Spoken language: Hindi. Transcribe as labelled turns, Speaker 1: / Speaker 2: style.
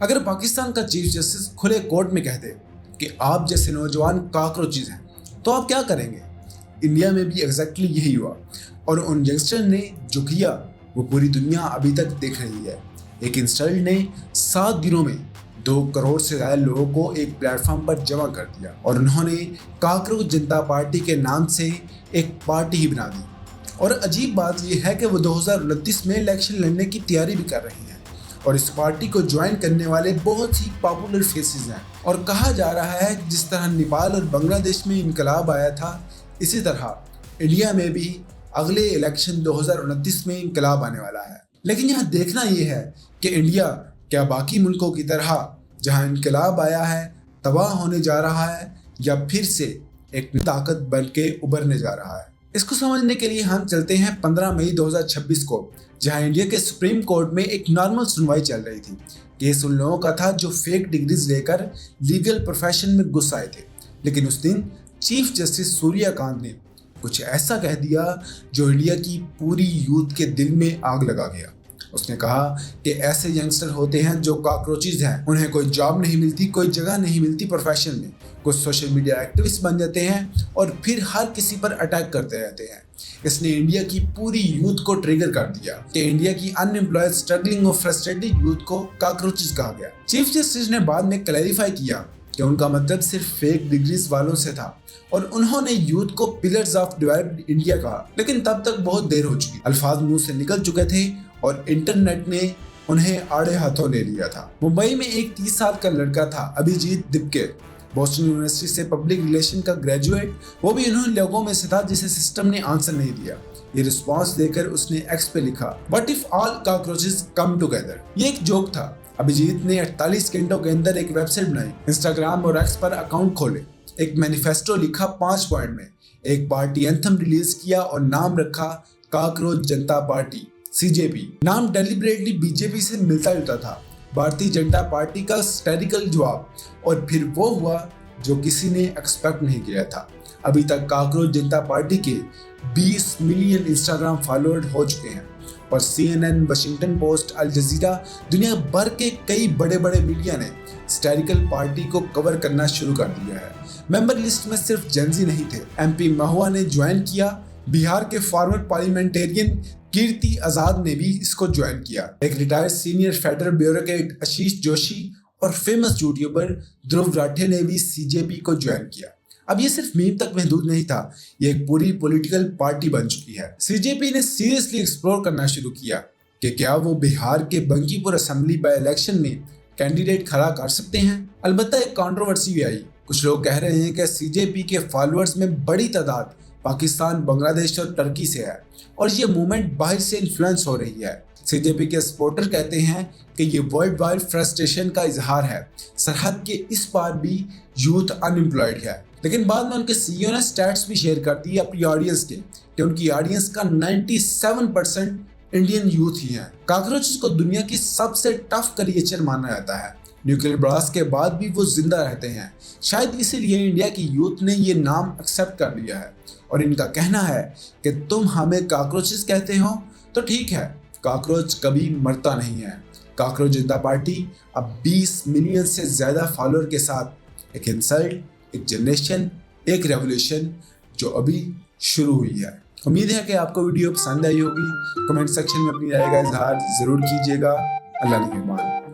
Speaker 1: अगर पाकिस्तान का चीफ जस्टिस खुले कोर्ट में कह दे कि आप जैसे नौजवान कॉकरोचेज हैं, तो आप क्या करेंगे? इंडिया में भी एग्जैक्टली यही हुआ और उन यंगस्टर ने जो किया वो पूरी दुनिया अभी तक देख रही है। एक इंस्टॉल ने 7 दिनों में 2 करोड़ से ज्यादा लोगों को एक प्लेटफॉर्म पर जमा कर दिया और उन्होंने कॉकरोच जनता पार्टी के नाम से एक पार्टी ही बना दी। और अजीब बात यह है कि वो 2029 में इलेक्शन लड़ने की तैयारी भी कर रही हैं और इस पार्टी को ज्वाइन करने वाले बहुत ही पॉपुलर फेसेस हैं। और कहा जा रहा है जिस तरह नेपाल और बांग्लादेश में इनकलाब आया था, इसी तरह इंडिया में भी अगले इलेक्शन 2029 में इनकलाब आने वाला है। लेकिन यहाँ देखना यह है कि इंडिया क्या बाकी मुल्कों की तरह जहाँ इनकलाब आया है तबाह होने जा रहा है या फिर से एक ताकत बन के उभरने जा रहा है। इसको समझने के लिए हम चलते हैं 15 मई 2026 को, जहां इंडिया के सुप्रीम कोर्ट में एक नॉर्मल सुनवाई चल रही थी। केस उन लोगों का था जो फेक डिग्रीज लेकर लीगल प्रोफेशन में घुस आए थे। लेकिन उस दिन चीफ जस्टिस सूर्यकांत ने कुछ ऐसा कह दिया जो इंडिया की पूरी यूथ के दिल में आग लगा गया। उसने कहा कि ऐसे यंगस्टर होते हैं जो कॉकरोचेज हैं, उन्हें कोई जॉब नहीं मिलती, कोई जगह नहीं मिलती प्रोफेशन में, कुछ सोशल मीडिया एक्टिविस्ट बन जाते हैं और फिर हर किसी पर अटैक करते रहते हैं। इसने इंडिया की पूरी यूथ को ट्रिगर कर दिया कि इंडिया की अनएम्प्लॉयड, स्ट्रगलिंग और फ्रस्ट्रेटेड यूथ को कॉकरोचेज कहा गया। चीफ जस्टिस ने बाद में क्लैरिफाई किया कि उनका मतलब सिर्फ फेक डिग्रीज वालों से था और उन्होंने यूथ को पिलर्स ऑफ डेवलप्ड इंडिया कहा। लेकिन तब तक बहुत देर हो चुकी, अल्फाज मुंह से निकल चुके थे और इंटरनेट ने उन्हें आड़े हाथों ले लिया था। मुंबई में एक 30 साल का लड़का था, अभिजीत दिपके, बोस्टन यूनिवर्सिटी से पब्लिक रिलेशन का ग्रेजुएट। वो भी उन्हीं लोगों में से था जिसे सिस्टम ने आंसर नहीं दिया। ये रिस्पॉन्स देकर उसने एक्स पे लिखा, what if all cockroaches come together. ये एक जोक था। अभिजीत ने 48 घंटों के अंदर एक वेबसाइट बनाई, इंस्टाग्राम और एक्स पर अकाउंट खोले, एक मैनिफेस्टो लिखा 5 पॉइंट में, एक पार्टी एंथम रिलीज किया और नाम रखा कॉकरोच जनता पार्टी, CJP। नाम डेलिबरेटली बीजेपी से मिलता जुलता था, भारतीय जनता पार्टी का स्टेरिकल जवाब। और फिर वो हुआ जो किसी ने एक्सपेक्ट नहीं किया था। अभी तक कॉकरोच जनता पार्टी के 20 मिलियन इंस्टाग्राम फॉलोअर हो चुके हैं और CNN, वाशिंगटन पोस्ट, अल जजीरा, दुनिया भर के कई बड़े बड़े मीडिया ने स्टेरिकल पार्टी को कवर करना शुरू कर दिया है। मेंबर लिस्ट में सिर्फ जेंजी नहीं थे, MP महुआ ने ज्वाइन किया, बिहार के फॉर्मर पार्लियामेंटेरियन कीर्ति आजाद ने भी इसको ज्वाइन किया, एक retired senior federal bureaucrat Ashish Joshi और फेमस यूट्यूबर ध्रुव राठे ने भी CJP को ज्वाइन किया। अब ये सिर्फ मीम तक महदूद नहीं था, ये एक पूरी पॉलिटिकल पार्टी बन चुकी है। CJP ने सीरियसली एक्सप्लोर करना शुरू किया कि क्या वो बिहार के बंकीपुर असेंबली बाय इलेक्शन में कैंडिडेट खड़ा कर सकते हैं। अलबत्ता एक कंट्रोवर्सी भी आई। कुछ लोग कह रहे हैं कि CJP के फॉलोअर्स में बड़ी तादाद पाकिस्तान, बांग्लादेश और टर्की से है और ये मूवमेंट बाहर से इन्फ्लुएंस हो रही है। CJP के सपोर्टर कहते हैं कि ये वर्ल्ड वाइड फ्रस्ट्रेशन का इजहार है। सरहद के इस पार भी यूथ अनएम्प्लॉयड है। लेकिन बाद में उनके CEO ने स्टैट्स भी शेयर कर दी अपनी ऑडियंस के कि उनकी ऑडियंस का 97% इंडियन यूथ ही है। कॉकरोचेस को दुनिया की सबसे टफ क्रिएचर माना जाता है। न्यूक्लियर ब्लास्ट के बाद भी वो जिंदा रहते हैं। शायद इसीलिए इंडिया की यूथ ने ये नाम एक्सेप्ट कर लिया है और इनका कहना है कि तुम हमें कॉकरोचेस कहते हो तो ठीक है, कॉकरोच कभी मरता नहीं है। कॉकरोच जनता पार्टी अब 20 मिलियन से ज्यादा फॉलोअर के साथ एक इंसल्ट, एक जनरेशन, एक रेवोल्यूशन जो अभी शुरू हुई है। उम्मीद है कि आपको वीडियो पसंद आई होगी। कमेंट सेक्शन में अपनी राय का इजहार जरूर कीजिएगा। अल्लाह निगहबान।